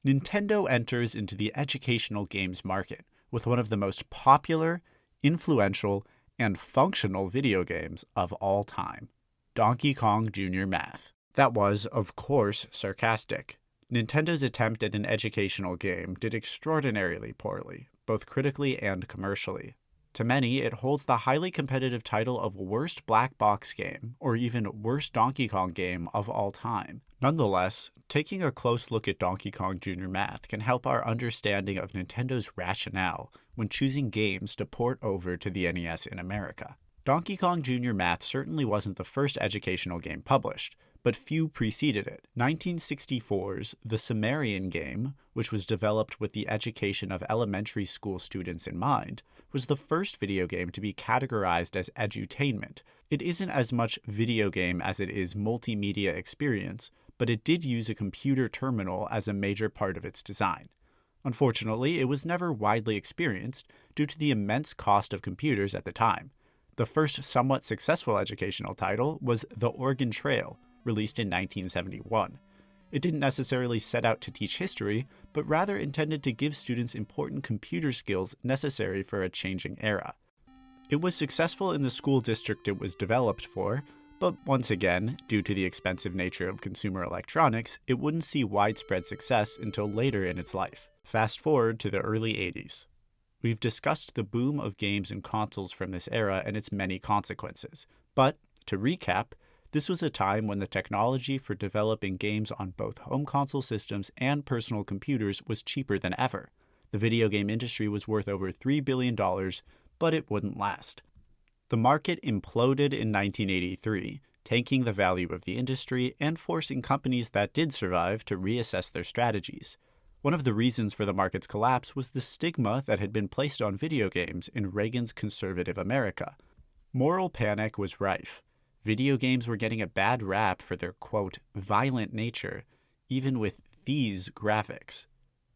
Nintendo enters into the educational games market with one of the most popular, influential, and functional video games of all time, Donkey Kong Jr. Math. That was, of course, sarcastic. Nintendo's attempt at an educational game did extraordinarily poorly, both critically and commercially. To many, it holds the highly competitive title of Worst Black Box Game, or even Worst Donkey Kong Game of all time. Nonetheless, taking a close look at Donkey Kong Jr. Math can help our understanding of Nintendo's rationale when choosing games to port over to the NES in America. Donkey Kong Jr. Math certainly wasn't the first educational game published, but few preceded it. 1964's The Sumerian Game, which was developed with the education of elementary school students in mind, was the first video game to be categorized as edutainment. It isn't as much video game as it is multimedia experience, but it did use a computer terminal as a major part of its design. Unfortunately, it was never widely experienced due to the immense cost of computers at the time. The first somewhat successful educational title was The Oregon Trail, released in 1971. It didn't necessarily set out to teach history, but rather intended to give students important computer skills necessary for a changing era. It was successful in the school district it was developed for, but once again, due to the expensive nature of consumer electronics, it wouldn't see widespread success until later in its life. Fast forward to the early 80s. We've discussed the boom of games and consoles from this era and its many consequences, but, to recap, this was a time when the technology for developing games on both home console systems and personal computers was cheaper than ever. The video game industry was worth over $3 billion, but it wouldn't last. The market imploded in 1983, tanking the value of the industry and forcing companies that did survive to reassess their strategies. One of the reasons for the market's collapse was the stigma that had been placed on video games in Reagan's conservative America. Moral panic was rife. Video games were getting a bad rap for their, quote, violent nature, even with these graphics.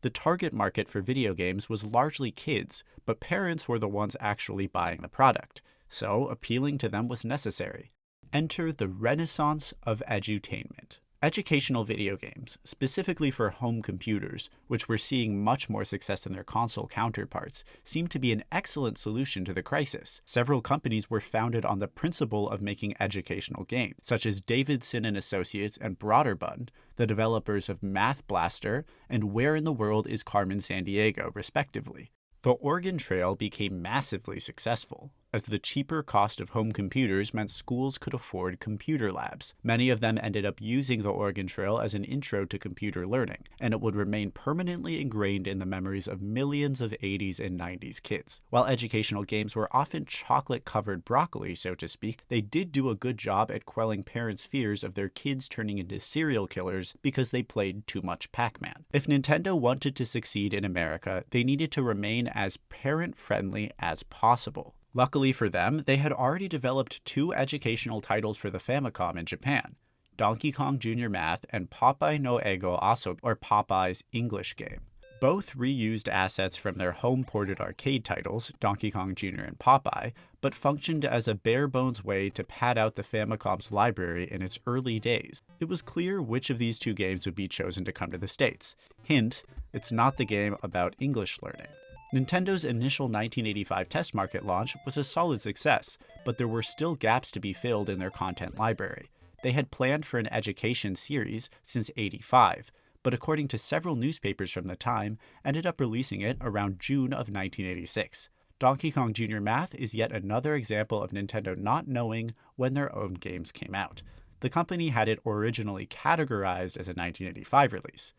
The target market for video games was largely kids, but parents were the ones actually buying the product, so appealing to them was necessary. Enter the renaissance of edutainment. Educational video games, specifically for home computers, which were seeing much more success than their console counterparts, seemed to be an excellent solution to the crisis. Several companies were founded on the principle of making educational games, such as Davidson and Associates and Broderbund, the developers of Math Blaster and Where in the World is Carmen Sandiego, respectively. The Oregon Trail became massively successful, as the cheaper cost of home computers meant schools could afford computer labs. Many of them ended up using the Oregon Trail as an intro to computer learning, and it would remain permanently ingrained in the memories of millions of 80s and 90s kids. While educational games were often chocolate-covered broccoli, so to speak, they did do a good job at quelling parents' fears of their kids turning into serial killers because they played too much Pac-Man. If Nintendo wanted to succeed in America, they needed to remain as parent-friendly as possible. Luckily for them, they had already developed two educational titles for the Famicom in Japan, Donkey Kong Jr. Math and Popeye no Ego Asobi, or Popeye's English Game. Both reused assets from their home-ported arcade titles, Donkey Kong Jr. and Popeye, but functioned as a bare-bones way to pad out the Famicom's library in its early days. It was clear which of these two games would be chosen to come to the States. Hint, it's not the game about English learning. Nintendo's initial 1985 test market launch was a solid success, but there were still gaps to be filled in their content library. They had planned for an education series since '85, but according to several newspapers from the time, ended up releasing it around June of 1986. Donkey Kong Jr. Math is yet another example of Nintendo not knowing when their own games came out. The company had it originally categorized as a 1985 release.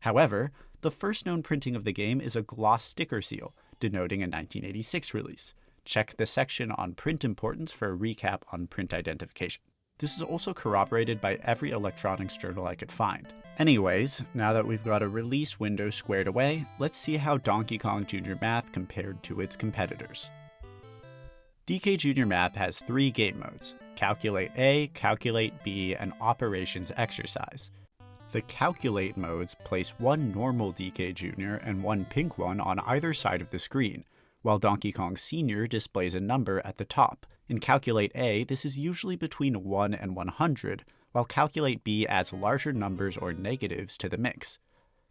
However, the first known printing of the game is a gloss sticker seal, denoting a 1986 release. Check the section on print importance for a recap on print identification. This is also corroborated by every electronics journal I could find. Anyways, now that we've got a release window squared away, let's see how Donkey Kong Jr. Math compared to its competitors. DK Jr. Math has three game modes: Calculate A, Calculate B, and Operations Exercise. The Calculate modes place one normal DK Jr. and one pink one on either side of the screen, while Donkey Kong Sr. displays a number at the top. In Calculate A, this is usually between 1 and 100, while Calculate B adds larger numbers or negatives to the mix.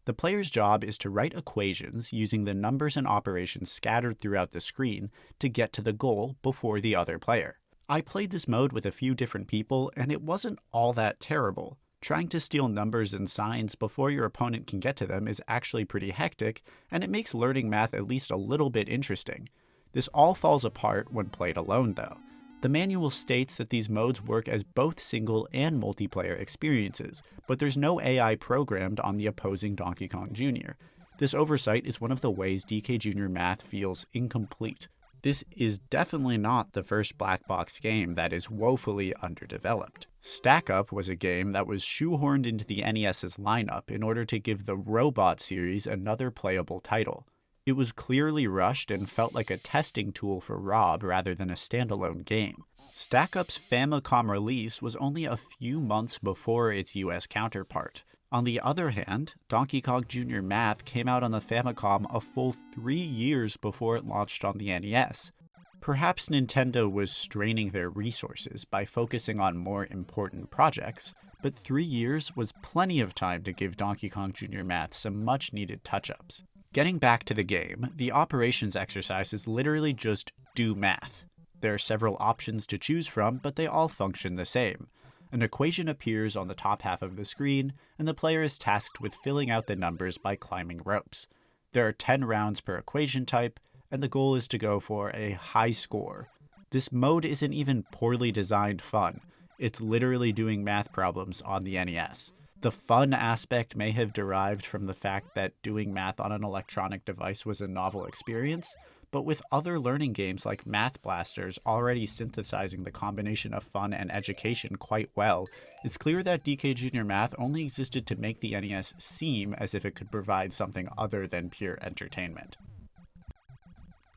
The player's job is to write equations using the numbers and operations scattered throughout the screen to get to the goal before the other player. I played this mode with a few different people, and it wasn't all that terrible. Trying to steal numbers and signs before your opponent can get to them is actually pretty hectic, and it makes learning math at least a little bit interesting. This all falls apart when played alone, though. The manual states that these modes work as both single and multiplayer experiences, but there's no AI programmed on the opposing Donkey Kong Jr. This oversight is one of the ways DK Jr. Math feels incomplete. This is definitely not the first black box game that is woefully underdeveloped. Stack Up was a game that was shoehorned into the NES's lineup in order to give the Robot series another playable title. It was clearly rushed and felt like a testing tool for Rob rather than a standalone game. Stack Up's Famicom release was only a few months before its US counterpart. On the other hand, Donkey Kong Jr. Math came out on the Famicom a full 3 years before it launched on the NES. Perhaps Nintendo was straining their resources by focusing on more important projects, but 3 years was plenty of time to give Donkey Kong Jr. Math some much-needed touch-ups. Getting back to the game, the operations exercise is literally just do math. There are several options to choose from, but they all function the same. An equation appears on the top half of the screen, and the player is tasked with filling out the numbers by climbing ropes. There are 10 rounds per equation type, and the goal is to go for a high score. This mode isn't even poorly designed fun. It's literally doing math problems on the NES. The fun aspect may have derived from the fact that doing math on an electronic device was a novel experience, but with other learning games like Math Blasters already synthesizing the combination of fun and education quite well, it's clear that DK Jr. Math only existed to make the NES seem as if it could provide something other than pure entertainment.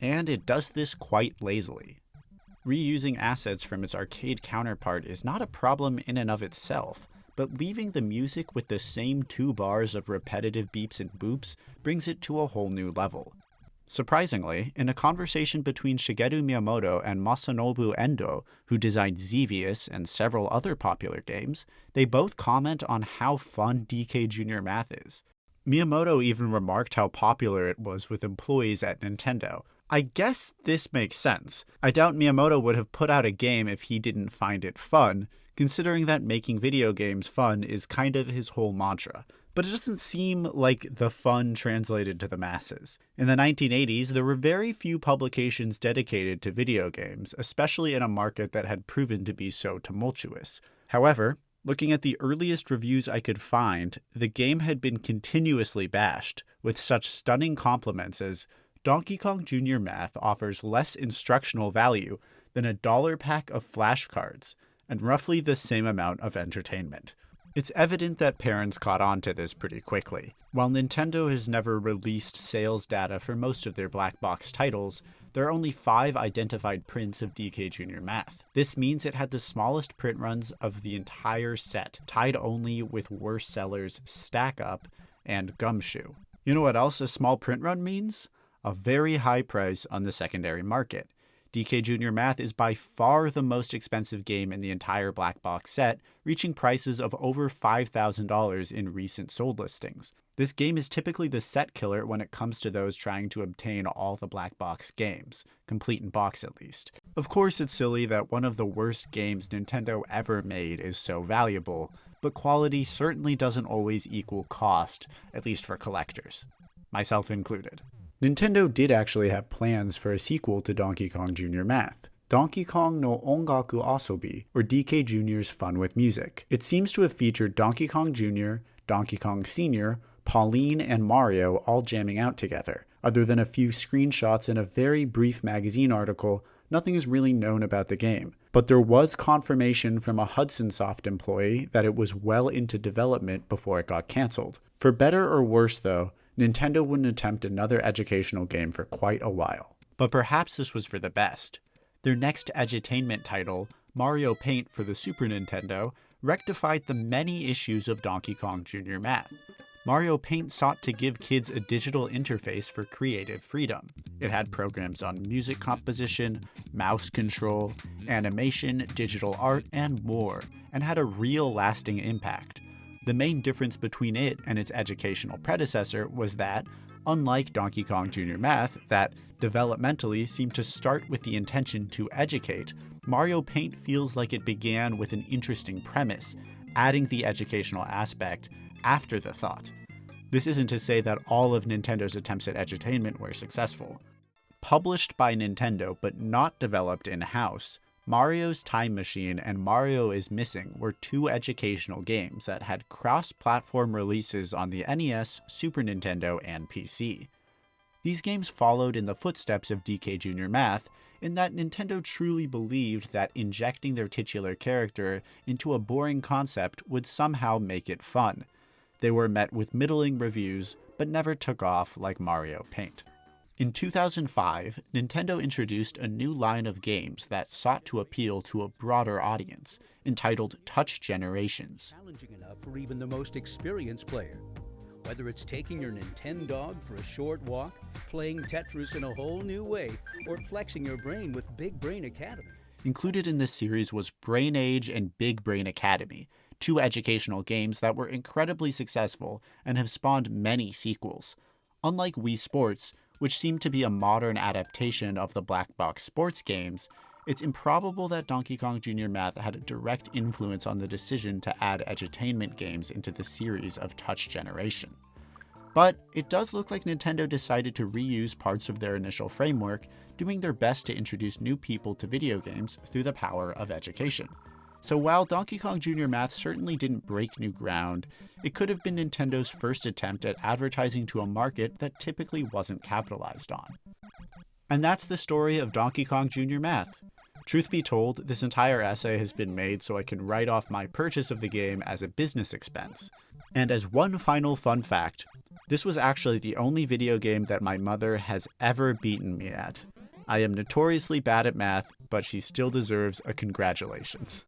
And it does this quite lazily. Reusing assets from its arcade counterpart is not a problem in and of itself, but leaving the music with the same 2 bars of repetitive beeps and boops brings it to a whole new level. Surprisingly, in a conversation between Shigeru Miyamoto and Masanobu Endo, who designed Xevious and several other popular games, they both comment on how fun DK Jr. Math is. Miyamoto even remarked how popular it was with employees at Nintendo. I guess this makes sense. I doubt Miyamoto would have put out a game if he didn't find it fun, considering that making video games fun is kind of his whole mantra. But it doesn't seem like the fun translated to the masses. In the 1980s, there were very few publications dedicated to video games, especially in a market that had proven to be so tumultuous. However, looking at the earliest reviews I could find, the game had been continuously bashed, with such stunning compliments as Donkey Kong Jr. Math offers less instructional value than a $1 pack of flashcards, and roughly the same amount of entertainment. It's evident that parents caught on to this pretty quickly. While Nintendo has never released sales data for most of their black box titles, there are only 5 identified prints of DK Jr. Math. This means it had the smallest print runs of the entire set, tied only with worse sellers Stack Up and Gumshoe. You know what else a small print run means? A very high price on the secondary market. DK Jr. Math is by far the most expensive game in the entire black box set, reaching prices of over $5,000 in recent sold listings. This game is typically the set killer when it comes to those trying to obtain all the black box games, complete in box at least. Of course, it's silly that one of the worst games Nintendo ever made is so valuable, but quality certainly doesn't always equal cost, at least for collectors, myself included. Nintendo did actually have plans for a sequel to Donkey Kong Jr. Math, Donkey Kong no Ongaku Asobi, or DK Jr.'s Fun with Music. It seems to have featured Donkey Kong Jr., Donkey Kong Sr., Pauline, and Mario all jamming out together. Other than a few screenshots and a very brief magazine article, nothing is really known about the game. But there was confirmation from a Hudson Soft employee that it was well into development before it got cancelled. For better or worse though, Nintendo wouldn't attempt another educational game for quite a while. But perhaps this was for the best. Their next edutainment title, Mario Paint for the Super Nintendo, rectified the many issues of Donkey Kong Jr. Math. Mario Paint sought to give kids a digital interface for creative freedom. It had programs on music composition, mouse control, animation, digital art, and more, and had a real lasting impact. The main difference between it and its educational predecessor was that, unlike Donkey Kong Jr. Math, that developmentally seemed to start with the intention to educate, Mario Paint feels like it began with an interesting premise, adding the educational aspect after the thought. This isn't to say that all of Nintendo's attempts at edutainment were successful. Published by Nintendo but not developed in-house, Mario's Time Machine and Mario is Missing were two educational games that had cross-platform releases on the NES, Super Nintendo, and PC. These games followed in the footsteps of DK Jr. Math in that Nintendo truly believed that injecting their titular character into a boring concept would somehow make it fun. They were met with middling reviews, but never took off like Mario Paint. In 2005, Nintendo introduced a new line of games that sought to appeal to a broader audience, entitled Touch Generations. Challenging enough for even the most experienced player. Whether it's taking your Nintendo for a short walk, playing Tetris in a whole new way, or flexing your brain with Big Brain Academy. Included in this series was Brain Age and Big Brain Academy, two educational games that were incredibly successful and have spawned many sequels. Unlike Wii Sports, which seemed to be a modern adaptation of the black box sports games, it's improbable that Donkey Kong Jr. Math had a direct influence on the decision to add edutainment games into the series of Touch Generation. But it does look like Nintendo decided to reuse parts of their initial framework, doing their best to introduce new people to video games through the power of education. So while Donkey Kong Jr. Math certainly didn't break new ground, it could have been Nintendo's first attempt at advertising to a market that typically wasn't capitalized on. And that's the story of Donkey Kong Jr. Math. Truth be told, this entire essay has been made so I can write off my purchase of the game as a business expense. And as one final fun fact, this was actually the only video game that my mother has ever beaten me at. I am notoriously bad at math, but she still deserves a congratulations.